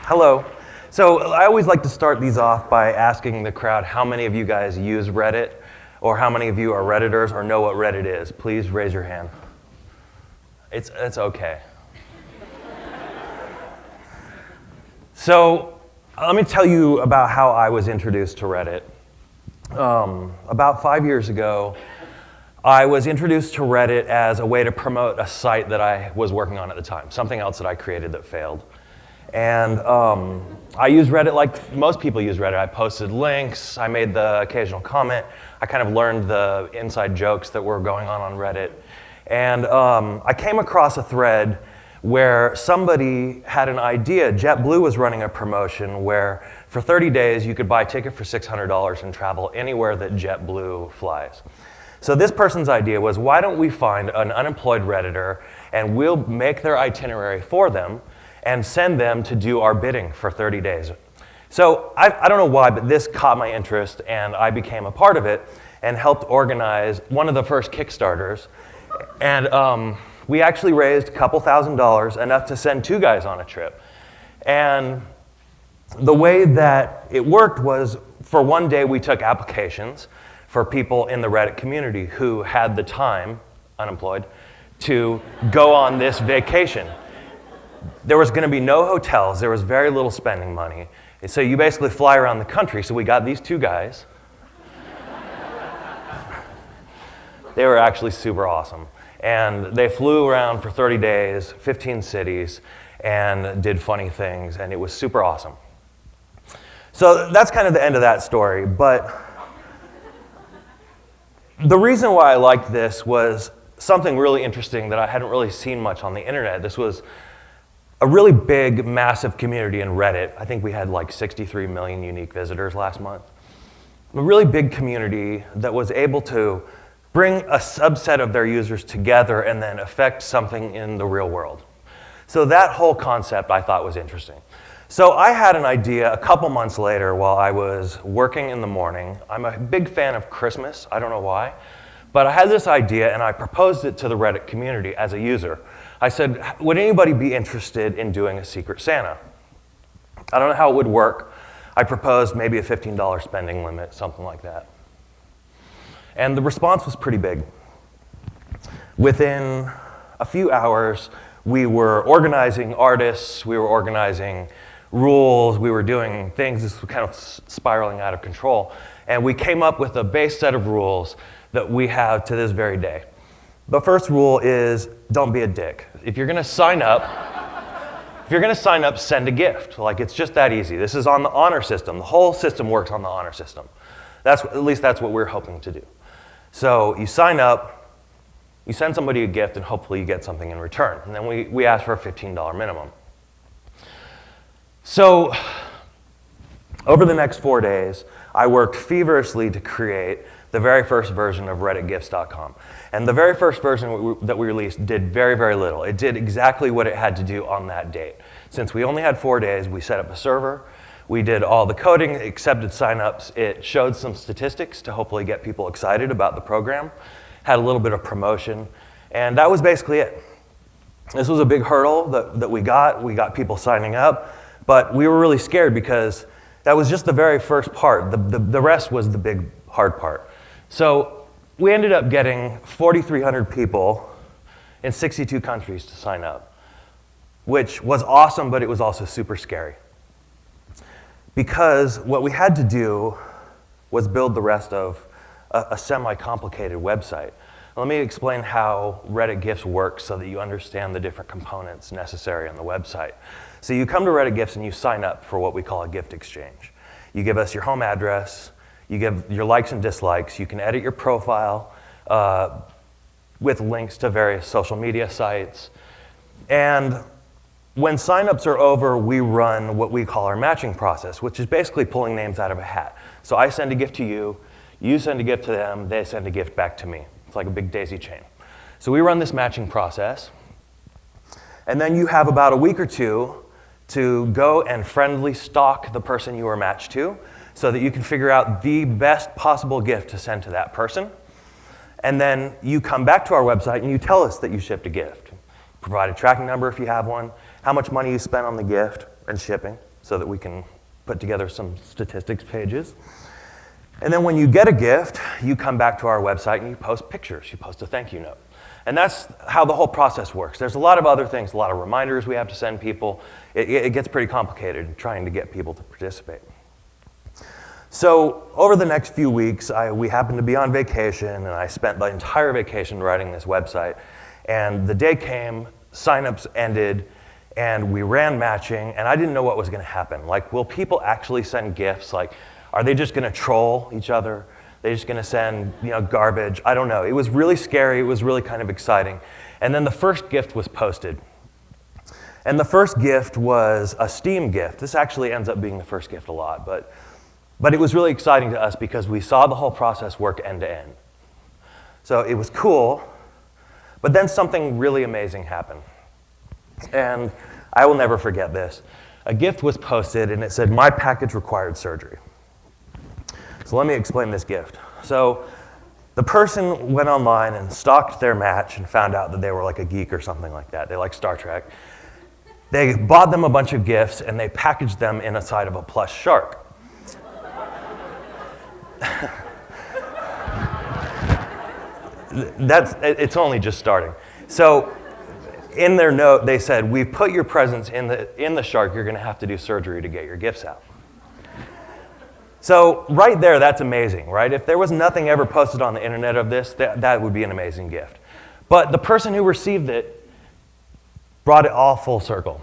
Hello. So I always like to start these off by asking the crowd how many of you guys use Reddit, or how many of you are Redditors or know what Reddit is. Please raise your hand. It's okay. So let me tell you about how I was introduced to Reddit. About 5 years ago, I was introduced to Reddit as a way to promote a site that I was working on at the time, something else that I created that failed. And I use Reddit like most people use Reddit. I posted links, I made the occasional comment, I kind of learned the inside jokes that were going on Reddit. And I came across a thread where somebody had an idea. JetBlue was running a promotion where for 30 days you could buy a ticket for $600 and travel anywhere that JetBlue flies. So this person's idea was, why don't we find an unemployed Redditor and we'll make their itinerary for them and send them to do our bidding for 30 days. So I don't know why, but this caught my interest and I became a part of it and helped organize one of the first Kickstarters. And we actually raised a couple $1,000s, enough to send 2 guys on a trip. And the way that it worked was, for one day we took applications for people in the Reddit community who had the time, unemployed, to go on this vacation. There was going to be no hotels, there was very little spending money. And so you basically fly around the country. So we got these 2 guys. They were actually super awesome. And they flew around for 30 days, 15 cities, and did funny things, and it was super awesome. So that's kind of the end of that story, but the reason why I liked this was something really interesting that I hadn't really seen much on the internet. This was a really big, massive community in Reddit. I think we had like 63 million unique visitors last month. A really big community that was able to bring a subset of their users together and then affect something in the real world. So that whole concept I thought was interesting. So I had an idea a couple months later while I was working in the morning. I'm a big fan of Christmas, I don't know why, but I had this idea and I proposed it to the Reddit community as a user. I said, would anybody be interested in doing a Secret Santa? I don't know how it would work. I proposed maybe a $15 spending limit, something like that. And the response was pretty big. Within a few hours, we were organizing artists, we were organizing rules, we were doing things. This was kind of spiraling out of control. And we came up with a base set of rules that we have to this very day. The first rule is, don't be a dick. If you're gonna sign up, send a gift. Like, it's just that easy. This is on the honor system. The whole system works on the honor system. At least that's what we're hoping to do. So you sign up, you send somebody a gift, and hopefully you get something in return. And then we ask for a $15 minimum. So over the next 4 days, I worked feverishly to create the very first version of redditgifts.com. And the very first version that we released did very, very little. It did exactly what it had to do on that date. Since we only had 4 days, we set up a server, we did all the coding, accepted signups. It showed some statistics to hopefully get people excited about the program, had a little bit of promotion, and that was basically it. This was a big hurdle that we got. We got people signing up, but we were really scared because that was just the very first part. The rest was the big, hard part. So we ended up getting 4,300 people in 62 countries to sign up, which was awesome, but it was also super scary. Because what we had to do was build the rest of a semi-complicated website. Let me explain how Reddit Gifts works so that you understand the different components necessary on the website. So you come to Reddit Gifts and you sign up for what we call a gift exchange. You give us your home address, you give your likes and dislikes, you can edit your profile with links to various social media sites. And when signups are over, we run what we call our matching process, which is basically pulling names out of a hat. So I send a gift to you, you send a gift to them, they send a gift back to me. It's like a big daisy chain. So we run this matching process, and then you have about a week or two to go and friendly stalk the person you were matched to so that you can figure out the best possible gift to send to that person. And then you come back to our website and you tell us that you shipped a gift. Provide a tracking number if you have one, how much money you spent on the gift and shipping. so that we can put together some statistics pages. And then when you get a gift, you come back to our website and you post pictures. You post a thank you note. And that's how the whole process works. There's a lot of other things, a lot of reminders we have to send people. It gets pretty complicated trying to get people to participate. So over the next few weeks, we happened to be on vacation, and I spent the entire vacation writing this website. And the day came, signups ended, and we ran matching, and I didn't know what was going to happen. Like, will people actually send gifts? Like, are they just going to troll each other? They're just going to send, garbage? I don't know. It was really scary. It was really kind of exciting. And then the first gift was posted. And the first gift was a Steam gift. This actually ends up being the first gift a lot, but it was really exciting to us because we saw the whole process work end to end. So it was cool, but then something really amazing happened. And I will never forget this. A gift was posted and it said, "My package required surgery." So let me explain this gift. So the person went online and stalked their match and found out that they were like a geek or something like that. They like Star Trek. They bought them a bunch of gifts and they packaged them inside of a plush shark. It's only just starting. So in their note, they said, "We've put your presents in the shark. You're going to have to do surgery to get your gifts out." So right there, that's amazing, right? If there was nothing ever posted on the internet of this, that would be an amazing gift. But the person who received it brought it all full circle.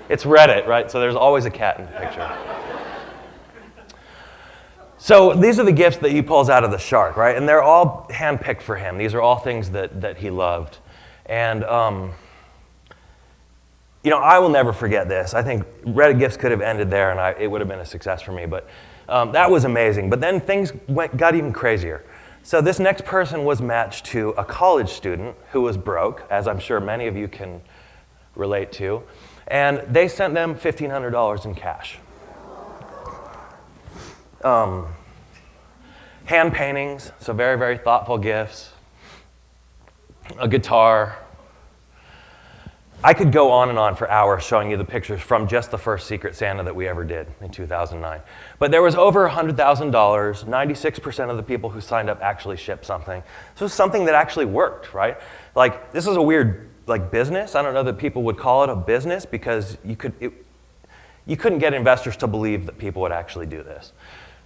It's Reddit, right? So there's always a cat in the picture. So these are the gifts that he pulls out of the shark, right? And they're all handpicked for him. These are all things that he loved. And, I will never forget this. I think Reddit gifts could have ended there, and it would have been a success for me. But that was amazing. But then things got even crazier. So this next person was matched to a college student who was broke, as I'm sure many of you can relate to. And they sent them $1,500 in cash. Hand paintings, so very, very thoughtful gifts. A guitar. I could go on and on for hours showing you the pictures from just the first Secret Santa that we ever did in 2009. But there was over $100,000. 96% of the people who signed up actually shipped something. So it was something that actually worked, right? Like, this is a weird business. I don't know that people would call it a business because you couldn't get investors to believe that people would actually do this.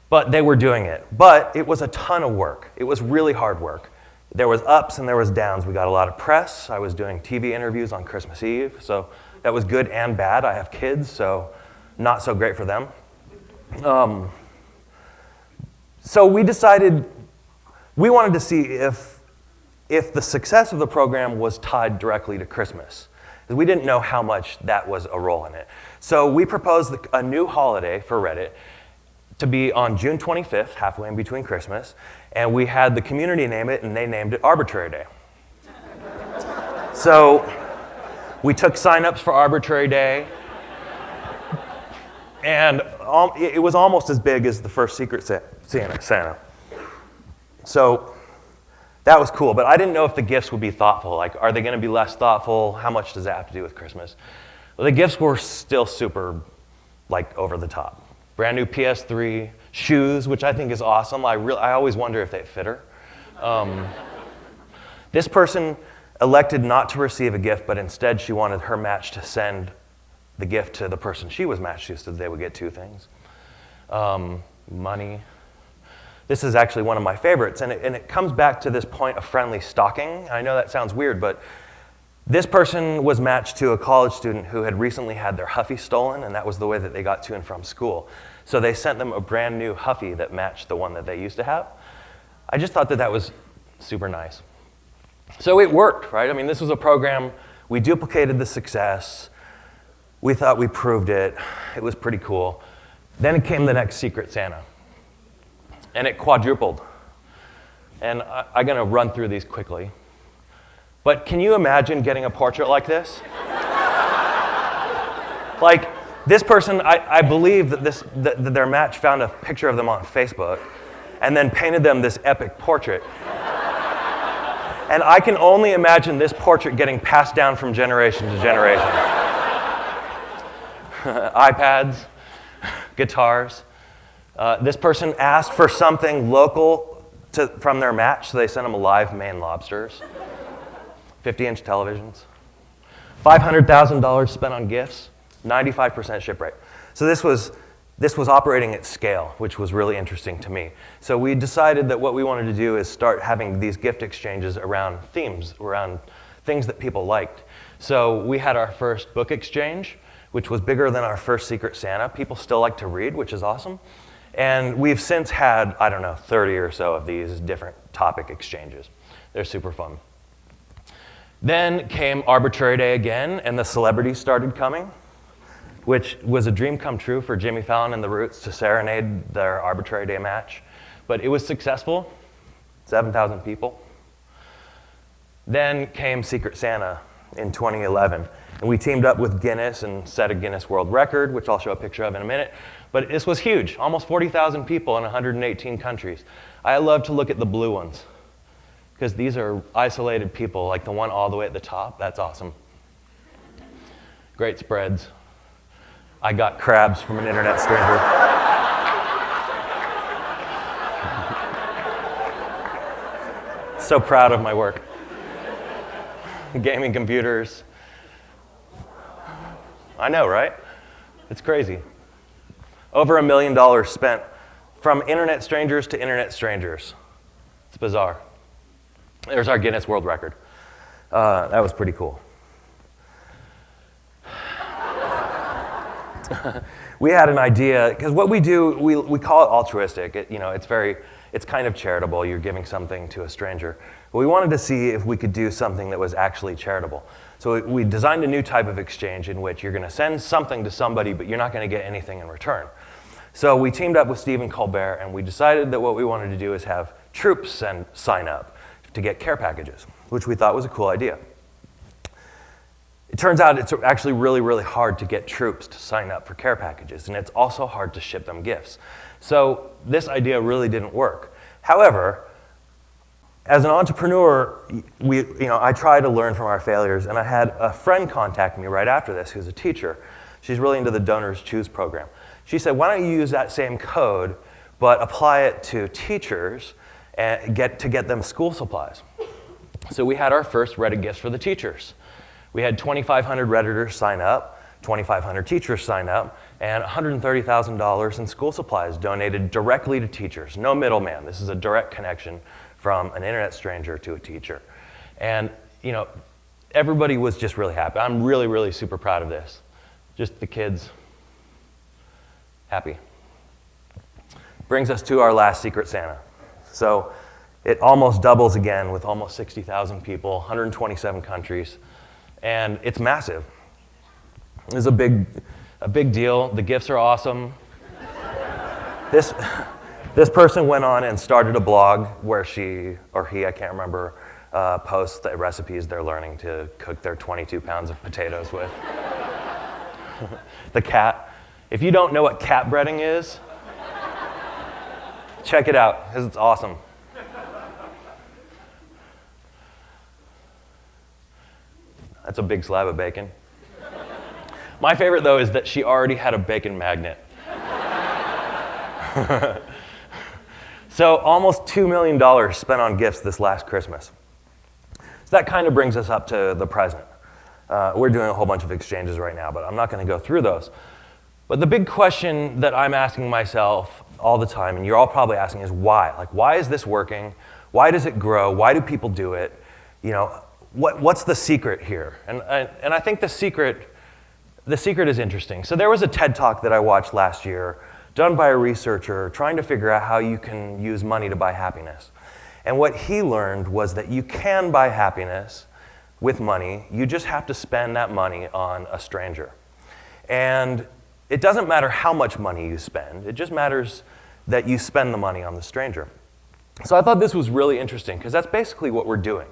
But they were doing it. But it was a ton of work. It was really hard work. There was ups and there was downs. We got a lot of press. I was doing TV interviews on Christmas Eve, so that was good and bad. I have kids, so not so great for them. So we decided we wanted to see if the success of the program was tied directly to Christmas. We didn't know how much that was a role in it. So we proposed a new holiday for Reddit to be on June 25th, halfway in between Christmas, and we had the community name it, and they named it Arbitrary Day. So we took signups for Arbitrary Day, and it was almost as big as the first Secret Santa. So that was cool, but I didn't know if the gifts would be thoughtful. Like, are they going to be less thoughtful? How much does that have to do with Christmas? Well, the gifts were still super, over the top. Brand new PS3, shoes, which I think is awesome. I always wonder if they fit her. This person elected not to receive a gift, but instead she wanted her match to send the gift to the person she was matched to so that they would get two things. Money. This is actually one of my favorites, and it comes back to this point of friendly stalking. I know that sounds weird, but this person was matched to a college student who had recently had their Huffy stolen, and that was the way that they got to and from school. So they sent them a brand new Huffy that matched the one that they used to have. I just thought that was super nice. So it worked, right? I mean, this was a program. We duplicated the success. We thought we proved it. It was pretty cool. Then it came the next Secret Santa. And it quadrupled. And I'm going to run through these quickly. But can you imagine getting a portrait like this? Like, this person, I believe that their match found a picture of them on Facebook and then painted them this epic portrait. And I can only imagine this portrait getting passed down from generation to generation. iPads, guitars. This person asked for something local from their match, so they sent them live Maine lobsters, 50-inch televisions, $500,000 spent on gifts, 95% ship rate. So this was operating at scale, which was really interesting to me. So we decided that what we wanted to do is start having these gift exchanges around themes, around things that people liked. So we had our first book exchange, which was bigger than our first Secret Santa. People still like to read, which is awesome. And we've since had, 30 or so of these different topic exchanges. They're super fun. Then came Arbitrary Day again, and the celebrities started coming, which was a dream come true for Jimmy Fallon and the Roots to serenade their Arbitrary Day match. But it was successful, 7,000 people. Then came Secret Santa in 2011. And we teamed up with Guinness and set a Guinness World Record, which I'll show a picture of in a minute. But this was huge, almost 40,000 people in 118 countries. I love to look at the blue ones, because these are isolated people, like the one all the way at the top. That's awesome. Great spreads. I got crabs from an internet stranger. So proud of my work. Gaming computers. I know, right? It's crazy. Over $1 million spent from internet strangers to internet strangers. It's bizarre. There's our Guinness World Record. That was pretty cool. We had an idea, because what we do, we call it altruistic. It's kind of charitable. You're giving something to a stranger. But we wanted to see if we could do something that was actually charitable. So we designed a new type of exchange in which you're going to send something to somebody, but you're not going to get anything in return. So we teamed up with Stephen Colbert, and we decided that what we wanted to do is have troops sign up to get care packages, which we thought was a cool idea. It turns out it's actually really, really hard to get troops to sign up for care packages, and it's also hard to ship them gifts. So this idea really didn't work. However, as an entrepreneur, I try to learn from our failures, and I had a friend contact me right after this who's a teacher. She's really into the Donors Choose program. She said, why don't you use that same code, but apply it to teachers and get them school supplies? So we had our first Reddit gifts for the teachers. We had 2,500 Redditors sign up, 2,500 teachers sign up, and $130,000 in school supplies donated directly to teachers. No middleman. This is a direct connection from an internet stranger to a teacher. And everybody was just really happy. I'm really, really super proud of this. Just the kids happy. Brings us to our last Secret Santa. So it almost doubles again with almost 60,000 people, 127 countries, and it's massive. It's a big deal. The gifts are awesome. This person went on and started a blog where she, or he, I can't remember, posts the recipes they're learning to cook their 22 pounds of potatoes with. The cat. If you don't know what cat breading is, check it out, because it's awesome. That's a big slab of bacon. My favorite, though, is that she already had a bacon magnet. So almost $2 million spent on gifts this last Christmas. So that kind of brings us up to the present. We're doing a whole bunch of exchanges right now, but I'm not going to go through those. But the big question that I'm asking myself all the time, and you're all probably asking, is why? Like, why is this working? Why does it grow? Why do people do it? What's the secret here? And I think the secret is interesting. So there was a TED Talk that I watched last year, done by a researcher trying to figure out how you can use money to buy happiness. And what he learned was that you can buy happiness with money. You just have to spend that money on a stranger. And it doesn't matter how much money you spend. It just matters that you spend the money on the stranger. So I thought this was really interesting because that's basically what we're doing.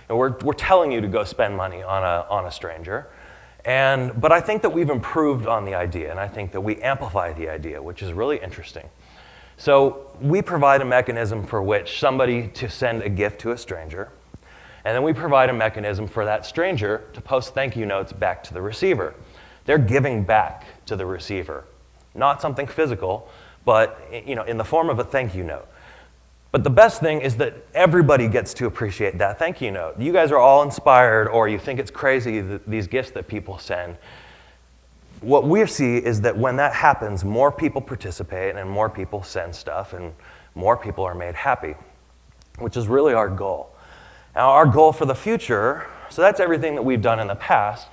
And we're telling you to go spend money on a stranger. But I think that we've improved on the idea, and I think that we amplify the idea, which is really interesting. So we provide a mechanism for which somebody to send a gift to a stranger, and then we provide a mechanism for that stranger to post thank you notes back to the receiver. They're giving back to the receiver, not something physical, but in the form of a thank you note. But the best thing is that everybody gets to appreciate that thank you note. You guys are all inspired, or you think it's crazy, these gifts that people send. What we see is that when that happens, more people participate and more people send stuff and more people are made happy, which is really our goal. Now, our goal for the future, so that's everything that we've done in the past.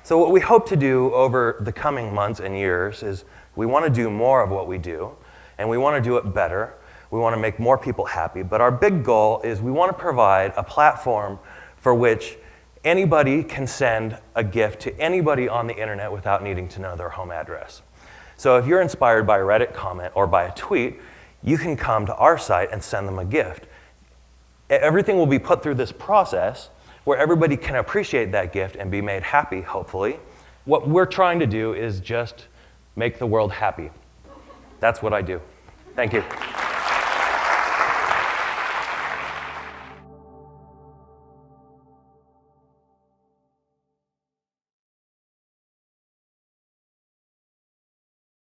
So what we hope to do over the coming months and years is we want to do more of what we do, and we want to do it better. We want to make more people happy, but our big goal is we want to provide a platform for which anybody can send a gift to anybody on the internet without needing to know their home address. So if you're inspired by a Reddit comment or by a tweet, you can come to our site and send them a gift. Everything will be put through this process where everybody can appreciate that gift and be made happy, hopefully. What we're trying to do is just make the world happy. That's what I do. Thank you.